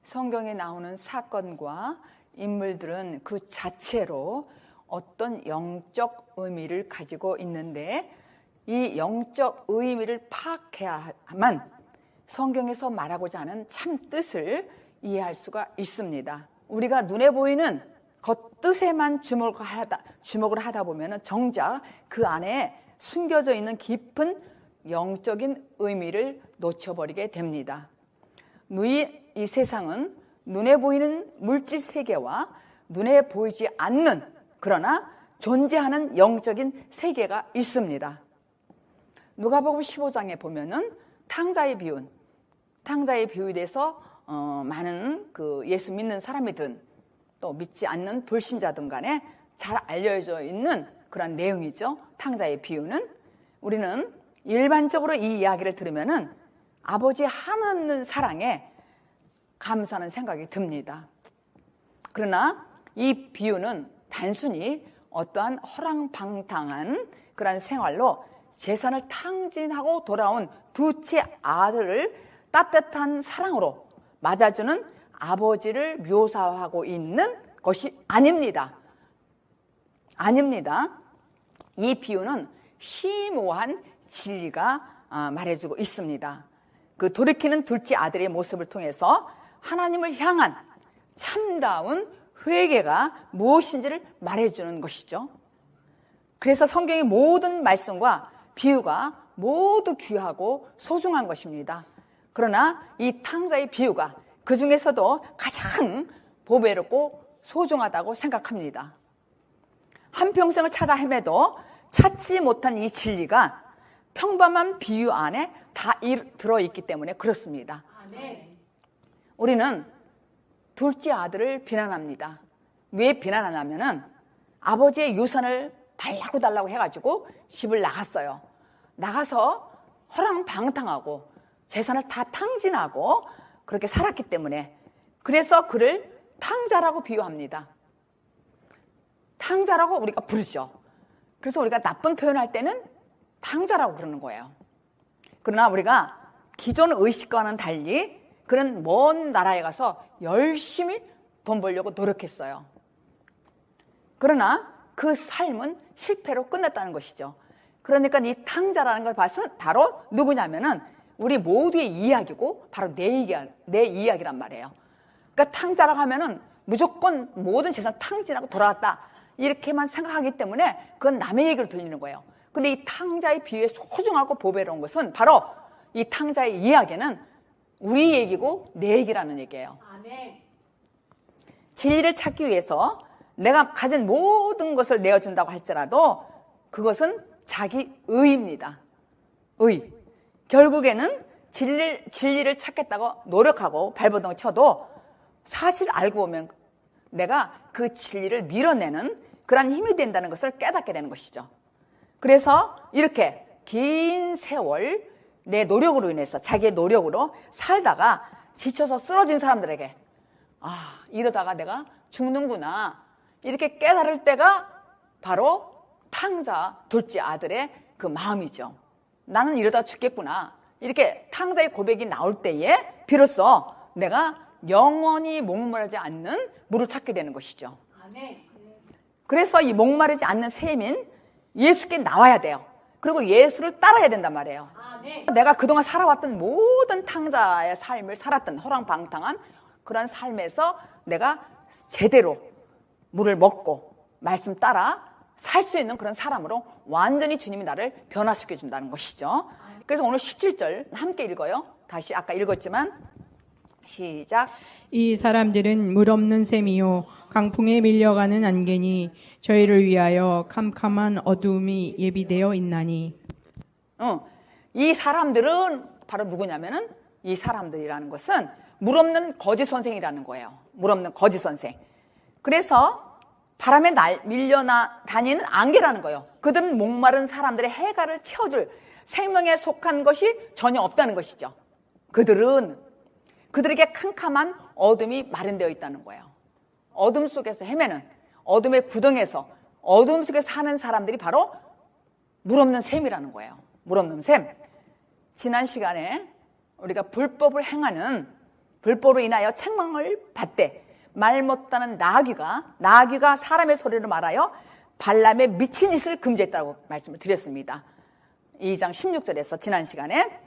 성경에 나오는 사건과 인물들은 그 자체로 어떤 영적 의미를 가지고 있는데, 이 영적 의미를 파악해야만 성경에서 말하고자 하는 참 뜻을 이해할 수가 있습니다. 우리가 눈에 보이는 겉뜻에만 주목을 하다 보면 정작 그 안에 숨겨져 있는 깊은 영적인 의미를 놓쳐버리게 됩니다. 이 세상은 눈에 보이는 물질 세계와 눈에 보이지 않는, 그러나 존재하는 영적인 세계가 있습니다. 누가복음 15장에 보면은 탕자의 비유에 대해서 많은 예수 믿는 사람이든 또 믿지 않는 불신자든 간에 잘 알려져 있는 그런 내용이죠. 탕자의 비유는 우리는 일반적으로 이 이야기를 들으면은 아버지의 한없는 사랑에 감사하는 생각이 듭니다. 그러나 이 비유는 단순히 어떠한 허랑방탕한 그런 생활로 재산을 탕진하고 돌아온 두째 아들을 따뜻한 사랑으로 맞아주는 아버지를 묘사하고 있는 것이 아닙니다. 이 비유는 심오한 진리가 말해주고 있습니다. 그 돌이키는 둘째 아들의 모습을 통해서 하나님을 향한 참다운 회개가 무엇인지를 말해주는 것이죠. 그래서 성경의 모든 말씀과 비유가 모두 귀하고 소중한 것입니다. 그러나 이 탕자의 비유가 그 중에서도 가장 보배롭고 소중하다고 생각합니다. 한평생을 찾아 헤매도 찾지 못한 이 진리가 평범한 비유 안에 다 들어있기 때문에 그렇습니다. 우리는 둘째 아들을 비난합니다. 왜 비난하냐면은 아버지의 유산을 달라고 해가지고 집을 나갔어요. 나가서 허랑방탕하고 재산을 다 탕진하고 그렇게 살았기 때문에, 그래서 그를 탕자라고 비유합니다. 탕자라고 우리가 부르죠. 그래서 우리가 나쁜 표현할 때는 탕자라고 그러는 거예요. 그러나 우리가 기존 의식과는 달리 그는 먼 나라에 가서 열심히 돈 벌려고 노력했어요. 그러나 그 삶은 실패로 끝났다는 것이죠. 그러니까 이 탕자라는 걸 봐서 바로 누구냐면은 우리 모두의 이야기고 바로 내 이야기란 말이에요. 그러니까 탕자라고 하면은 무조건 모든 재산 탕진하고 돌아갔다 이렇게만 생각하기 때문에 그건 남의 얘기로 들리는 거예요. 근데 이 탕자의 비유에 소중하고 보배로운 것은 바로 이 탕자의 이야기는 우리 얘기고 내 얘기라는 얘기예요. 진리를 찾기 위해서 내가 가진 모든 것을 내어준다고 할지라도 그것은 자기 의입니다. 결국에는 진리를 찾겠다고 노력하고 발버둥을 쳐도 사실 알고 보면 내가 그 진리를 밀어내는 그런 힘이 된다는 것을 깨닫게 되는 것이죠. 그래서 이렇게 긴 세월 내 노력으로 인해서 자기의 노력으로 살다가 지쳐서 쓰러진 사람들에게 이러다가 내가 죽는구나 이렇게 깨달을 때가 바로 탕자 둘째 아들의 그 마음이죠. 나는 이러다 죽겠구나 이렇게 탕자의 고백이 나올 때에 비로소 내가 영원히 목마르지 않는 물을 찾게 되는 것이죠. 그래서 이 목마르지 않는 셈인 예수께 나와야 돼요. 그리고 예수를 따라야 된단 말이에요. 내가 그동안 살아왔던 모든 탕자의 삶을 살았던 허랑방탕한 그런 삶에서 내가 제대로 물을 먹고 말씀 따라 살 수 있는 그런 사람으로 완전히 주님이 나를 변화시켜 준다는 것이죠. 그래서 오늘 17절 함께 읽어요. 다시 아까 읽었지만 시작. 이 사람들은 물 없는 셈이요 강풍에 밀려가는 안개니 저희를 위하여 캄캄한 어두움이 예비되어 있나니. 이 사람들은 바로 누구냐면은 이 사람들이라는 것은 물 없는 거짓 선생이라는 거예요. 물 없는 거짓 선생. 그래서 바람에 밀려다니는 안개라는 거예요. 그들은 목마른 사람들의 해가를 채워줄 생명에 속한 것이 전혀 없다는 것이죠. 그들에게 캄캄한 어둠이 마련되어 있다는 거예요. 어둠 속에서 헤매는, 어둠의 구덩이에서 어둠 속에 사는 사람들이 바로 물 없는 샘이라는 거예요. 물 없는 샘. 지난 시간에 우리가 불법을 행하는, 불법으로 인하여 책망을 받되 말 못하는 나귀가 사람의 소리를 말하여 발람의 미친 짓을 금지했다고 말씀을 드렸습니다. 2장 16절에서 지난 시간에.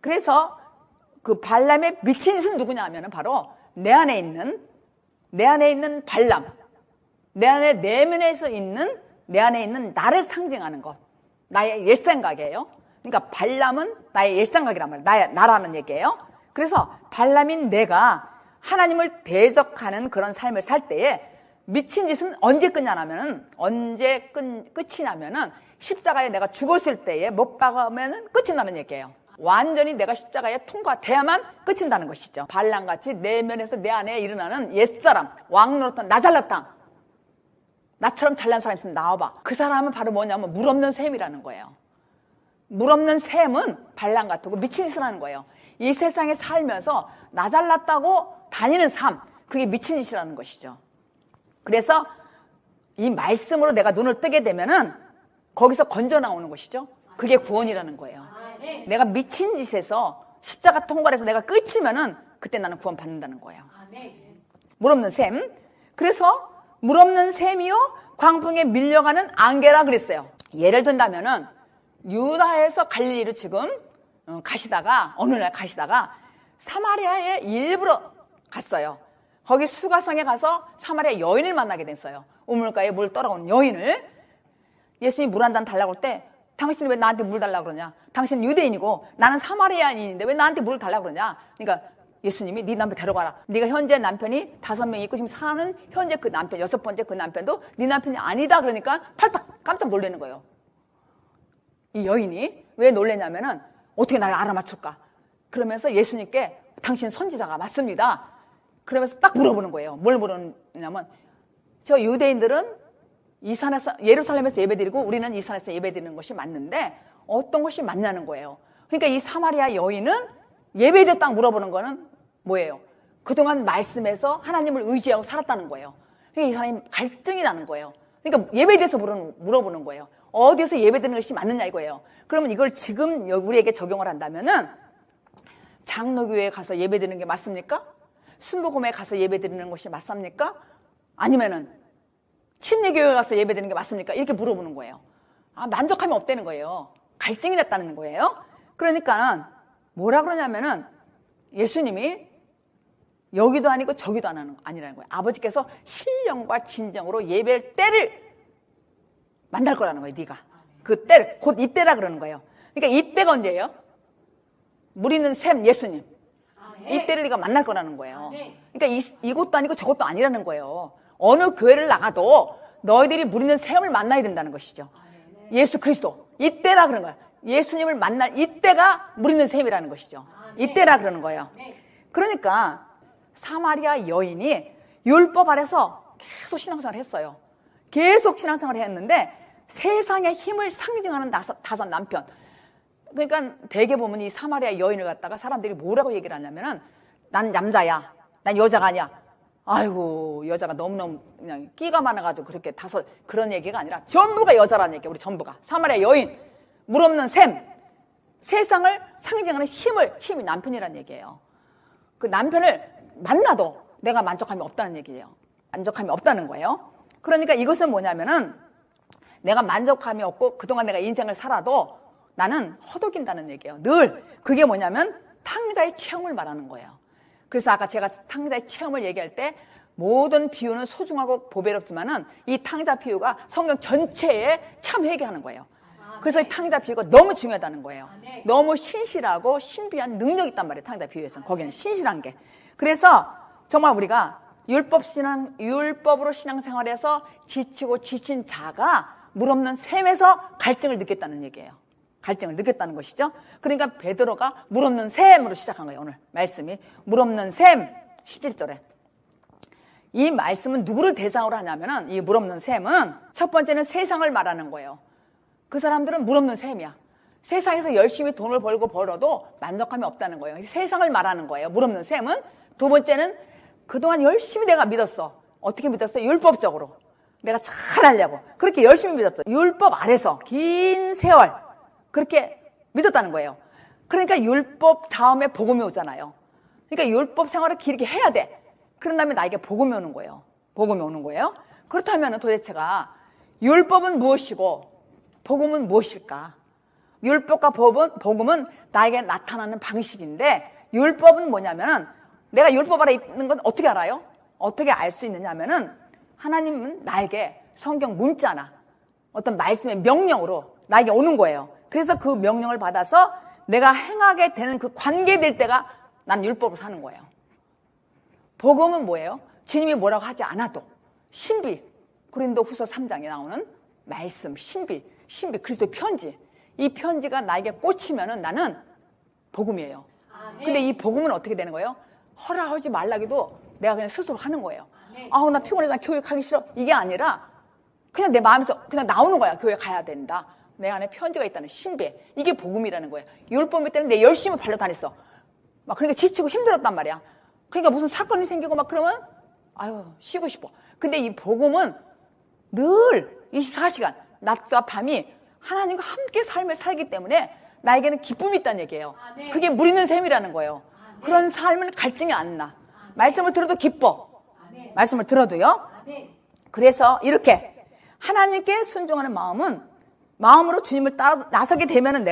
그래서 그 발람의 미친 짓은 누구냐 하면 바로 내 안에 있는 발람, 내 안에 내면에서 있는, 내 안에 있는 나를 상징하는 것, 나의 옛생각이에요. 그러니까 발람은 나의 옛생각이란 말이에요. 나라는 얘기예요. 그래서 발람인 내가 하나님을 대적하는 그런 삶을 살 때에 미친 짓은 언제 끝냐면은, 끝이냐면은 십자가에 내가 죽었을 때에 못 박으면은 끝이 나는 얘기예요. 완전히 내가 십자가에 통과돼야만 끝인다는 것이죠. 발람같이 내면에서 내 안에 일어나는 옛사람, 왕노릇한 나 잘났다, 나처럼 잘난 사람 있으면 나와봐. 그 사람은 바로 뭐냐면 물 없는 샘이라는 거예요. 물 없는 샘은 발람 같고 미친 짓을 하는 거예요. 이 세상에 살면서 나 잘났다고 다니는 삶, 그게 미친 짓이라는 것이죠. 그래서 이 말씀으로 내가 눈을 뜨게 되면은 거기서 건져 나오는 것이죠. 그게 구원이라는 거예요. 내가 미친 짓에서 십자가 통과를 해서 내가 끝이면은 그때 나는 구원 받는다는 거예요. 물 없는 샘. 그래서 물 없는 샘이요 광풍에 밀려가는 안개라 그랬어요. 예를 든다면은 유다에서 갈릴리로 지금 가시다가 어느 날 가시다가 사마리아에 일부러 갔어요. 거기 수가성에 가서 사마리아 여인을 만나게 됐어요. 우물가에 물 떠나오는 여인을. 예수님이 물 한 잔 달라고 할 때 당신은 왜 나한테 물 달라고 그러냐? 당신은 유대인이고 나는 사마리아인인데 왜 나한테 물 달라고 그러냐? 그러니까 예수님이 네 남편 데려가라. 네가 현재 남편이 5명 있고 지금 사는 현재 그 남편, 6번째 그 남편도 네 남편이 아니다. 그러니까 팔딱 깜짝 놀라는 거예요. 이 여인이 왜 놀래냐면은 어떻게 나를 알아맞힐까? 그러면서 예수님께 당신 선지자가 맞습니다. 그러면서 딱 물어보는 거예요. 뭘 물어보냐면 저 유대인들은 이 산에서 예루살렘에서 예배드리고 우리는 이 산에서 예배드리는 것이 맞는데 어떤 것이 맞냐는 거예요. 그러니까 이 사마리아 여인은 예배에 딱 물어보는 거는 뭐예요? 그동안 말씀에서 하나님을 의지하고 살았다는 거예요. 그러니까 이 사람이 갈증이 나는 거예요. 그러니까 예배에 대해서 물어보는 거예요. 어디에서 예배드리는 것이 맞느냐 이거예요. 그러면 이걸 지금 우리에게 적용을 한다면은 장로교회에 가서 예배드리는 게 맞습니까? 순복음에 가서 예배드리는 것이 맞습니까? 아니면은 침례교회 가서 예배드리는 게 맞습니까? 이렇게 물어보는 거예요. 만족함이 없다는 거예요. 갈증이 났다는 거예요. 그러니까 뭐라 그러냐면은 예수님이 여기도 아니고 저기도 아니라는 거예요. 아버지께서 신령과 진정으로 예배할 때를 만날 거라는 거예요. 네가 그 때를 곧 이때라 그러는 거예요. 그러니까 이때가 언제예요? 물 있는 샘 예수님. 이때를 네가 만날 거라는 거예요. 그러니까 이것도 아니고 저것도 아니라는 거예요. 어느 교회를 나가도 너희들이 물 있는 샘을 만나야 된다는 것이죠. 예수 그리스도 이때라 그런 거예요. 예수님을 만날 이때가 물 있는 샘이라는 것이죠. 이때라 그러는 거예요. 그러니까 사마리아 여인이 율법 아래서 계속 신앙생활을 했어요. 계속 신앙생활을 했는데 세상의 힘을 상징하는 다섯 남편. 그러니까 대개 보면 이 사마리아 여인을 갖다가 사람들이 뭐라고 얘기를 하냐면은 난 남자야, 난 여자가 아니야. 아이고 여자가 너무너무 그냥 끼가 많아가지고 그렇게 그런 얘기가 아니라 전부가 여자라는 얘기예요. 우리 전부가 사마리아 여인, 물 없는 샘, 세상을 상징하는 힘이 남편이라는 얘기예요. 그 남편을 만나도 내가 만족함이 없다는 얘기예요. 만족함이 없다는 거예요. 그러니까 이것은 뭐냐면은 내가 만족함이 없고 그동안 내가 인생을 살아도 나는 허덕인다는 얘기예요. 늘 그게 뭐냐면 탕자의 체험을 말하는 거예요. 그래서 아까 제가 탕자의 체험을 얘기할 때 모든 비유는 소중하고 보배롭지만은 이 탕자 비유가 성경 전체에 참 회개하는 거예요. 그래서 이 탕자 비유가 너무 중요하다는 거예요. 너무 신실하고 신비한 능력이 있단 말이에요. 탕자 비유에서는 거기는 신실한 게. 그래서 정말 우리가 율법으로 신앙생활에서 지치고 지친 자가 물 없는 샘에서 갈증을 느꼈다는 얘기예요. 갈증을 느꼈다는 것이죠. 그러니까 베드로가 물 없는 샘으로 시작한 거예요. 오늘 말씀이 물 없는 샘 17절에 이 말씀은 누구를 대상으로 하냐면은 이 물 없는 샘은 첫 번째는 세상을 말하는 거예요. 그 사람들은 물 없는 샘이야. 세상에서 열심히 돈을 벌고 벌어도 만족함이 없다는 거예요. 세상을 말하는 거예요. 물 없는 샘은. 두 번째는 그동안 열심히 내가 믿었어. 어떻게 믿었어? 율법적으로. 내가 잘하려고. 그렇게 열심히 믿었어. 율법 아래서 긴 세월 그렇게 믿었다는 거예요. 그러니까 율법 다음에 복음이 오잖아요. 그러니까 율법 생활을 길게 해야 돼. 그런 다음에 나에게 복음이 오는 거예요. 복음이 오는 거예요. 그렇다면 도대체가 율법은 무엇이고 복음은 무엇일까? 율법과 복음은 나에게 나타나는 방식인데 율법은 뭐냐면은 내가 율법 아래 있는 건 어떻게 알아요? 어떻게 알 수 있느냐 하면은 하나님은 나에게 성경 문자나 어떤 말씀의 명령으로 나에게 오는 거예요. 그래서 그 명령을 받아서 내가 행하게 되는 그 관계될 때가 난 율법으로 사는 거예요. 복음은 뭐예요? 주님이 뭐라고 하지 않아도 신비, 고린도후서 3장에 나오는 말씀, 신비 그리스도의 편지. 이 편지가 나에게 꽂히면은 나는 복음이에요. 근데 이 복음은 어떻게 되는 거예요? 허락하지 말라기도 내가 그냥 스스로 하는 거예요. 아우 나 피곤해, 나 교회 가기 싫어. 이게 아니라 그냥 내 마음에서 그냥 나오는 거야. 교회 가야 된다. 내 안에 편지가 있다는 신비. 이게 복음이라는 거예요. 율법일 때는 내 열심히 발로 다녔어. 막 그러니까 지치고 힘들었단 말이야. 그러니까 무슨 사건이 생기고 막 그러면 아유 쉬고 싶어. 근데 이 복음은 늘 24시간 낮과 밤이 하나님과 함께 삶을 살기 때문에 나에게는 기쁨이 있다는 얘기예요. 그게 물 있는 셈이라는 거예요. 그런 삶을 갈증이 안 나. 말씀을 들어도 기뻐. 말씀을 들어도요. 그래서 이렇게 하나님께 순종하는 마음으로 주님을 따라 나서게 되면은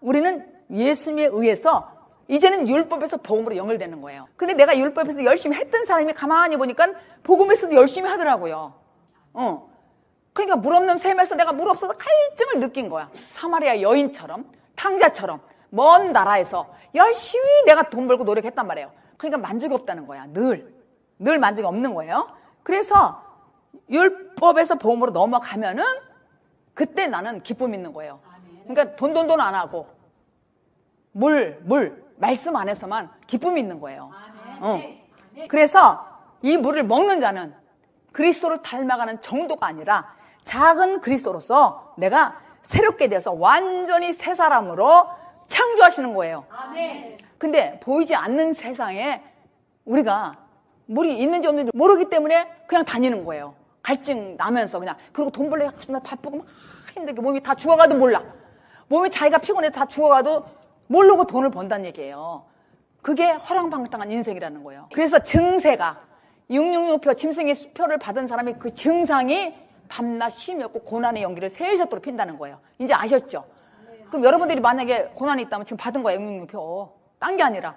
우리는 예수님에 의해서 이제는 율법에서 복음으로 연결되는 거예요. 근데 내가 율법에서 열심히 했던 사람이 가만히 보니까 복음에서도 열심히 하더라고요. 그러니까 물 없는 셈에서 내가 물 없어서 갈증을 느낀 거야. 사마리아 여인처럼, 탕자처럼 먼 나라에서 열심히 내가 돈 벌고 노력했단 말이에요. 그러니까 만족이 없다는 거야. 늘 만족이 없는 거예요. 그래서 율법에서 복음으로 넘어가면은 그때 나는 기쁨이 있는 거예요. 그러니까 돈 안 하고 말씀 안에서만 기쁨이 있는 거예요. 그래서 이 물을 먹는 자는 그리스도를 닮아가는 정도가 아니라 작은 그리스도로서 내가 새롭게 되어서 완전히 새 사람으로 창조하시는 거예요. 근데 보이지 않는 세상에 우리가 물이 있는지 없는지 모르기 때문에 그냥 다니는 거예요. 갈증 나면서 그냥. 그리고 돈 벌려고 바쁘고 막 힘들게 몸이 다 죽어가도 몰라. 몸이 자기가 피곤해서 다 죽어가도 모르고 돈을 번다는 얘기예요. 그게 허랑방탕한 인생이라는 거예요. 그래서 증세가 666표 짐승의 표를 받은 사람이 그 증상이 밤낮 쉼이 없고 고난의 연기를 세일젓도록 핀다는 거예요. 이제 아셨죠? 그럼 여러분들이 만약에 고난이 있다면 지금 받은 거예요. 666표. 딴 게 아니라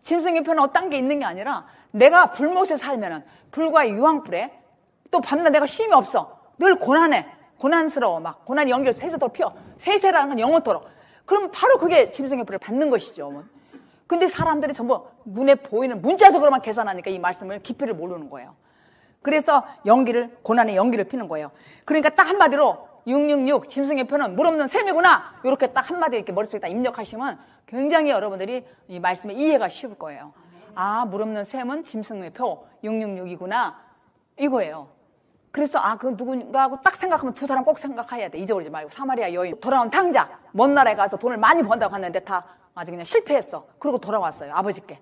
짐승의 표는 딴 게 있는 게 아니라 내가 불못에 살면은 불과 유황불에 또 밤낮 내가 쉼이 없어. 늘 고난스러워. 막 고난이 연기를 세일젓도록 피워. 세세라는 건 영원토록. 그럼 바로 그게 짐승의 표를 받는 것이죠. 근데 사람들이 전부 눈에 보이는 문자적으로만 계산하니까 이 말씀을 깊이를 모르는 거예요. 그래서 고난의 연기를 피는 거예요. 그러니까 딱 한마디로 666 짐승의 표는 물 없는 셈이구나. 이렇게 딱 한마디 이렇게 머릿속에 딱 입력하시면 굉장히 여러분들이 이 말씀의 이해가 쉬울 거예요. 아, 물 없는 셈은 짐승의 표 666이구나. 이거예요. 그래서 그 누군가 하고 딱 생각하면 두 사람 꼭 생각해야 돼. 잊어버리지 말고. 사마리아 여인, 돌아온 탕자, 먼 나라에 가서 돈을 많이 번다고 했는데 다 아주 그냥 실패했어. 그러고 돌아왔어요. 아버지께.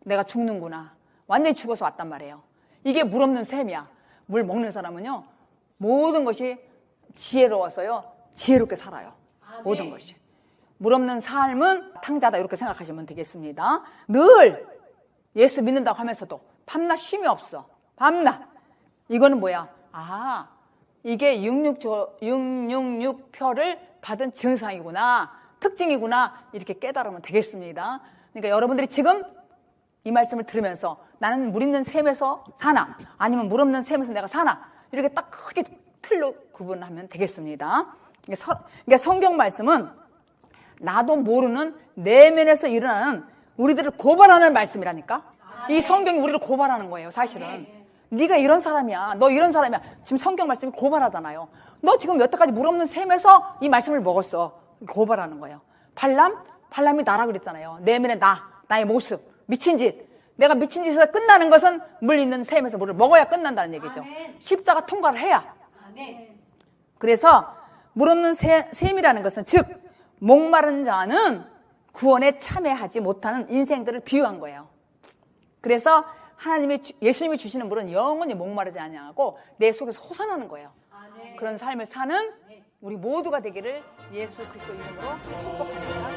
내가 죽는구나. 완전히 죽어서 왔단 말이에요. 이게 물 없는 셈이야. 물 먹는 사람은요, 모든 것이 지혜로워서요, 지혜롭게 살아요. 모든 것이. 물 없는 삶은 탕자다. 이렇게 생각하시면 되겠습니다. 늘 예수 믿는다고 하면서도 밤낮 쉼이 없어. 밤낮. 이거는 뭐야? 이게 666표를 받은 증상이구나. 특징이구나. 이렇게 깨달으면 되겠습니다. 그러니까 여러분들이 지금 이 말씀을 들으면서 나는 물 있는 셈에서 사나 아니면 물 없는 셈에서 내가 사나 이렇게 딱 크게 틀로 구분하면 되겠습니다. 그러니까 성경 말씀은 나도 모르는 내면에서 일어나는 우리들을 고발하는 말씀이라니까. 이 성경이 우리를 고발하는 거예요. 사실은. 네가 이런 사람이야. 너 이런 사람이야. 지금 성경 말씀이 고발하잖아요. 너 지금 여태까지 물 없는 셈에서 이 말씀을 먹었어. 고발하는 거예요. 발람이 나라 그랬잖아요. 내면의 나의 모습, 미친 짓. 내가 미친 짓에서 끝나는 것은 물 있는 셈에서 물을 먹어야 끝난다는 얘기죠. 십자가 통과를 해야. 그래서 물 없는 셈이라는 것은 즉 목마른 자는 구원에 참여하지 못하는 인생들을 비유한 거예요. 그래서 예수님이 주시는 물은 영원히 목마르지 아니하고 내 속에서 솟아나는 거예요. 그런 삶을 사는 우리 모두가 되기를 예수 그리스도 이름으로 축복합니다.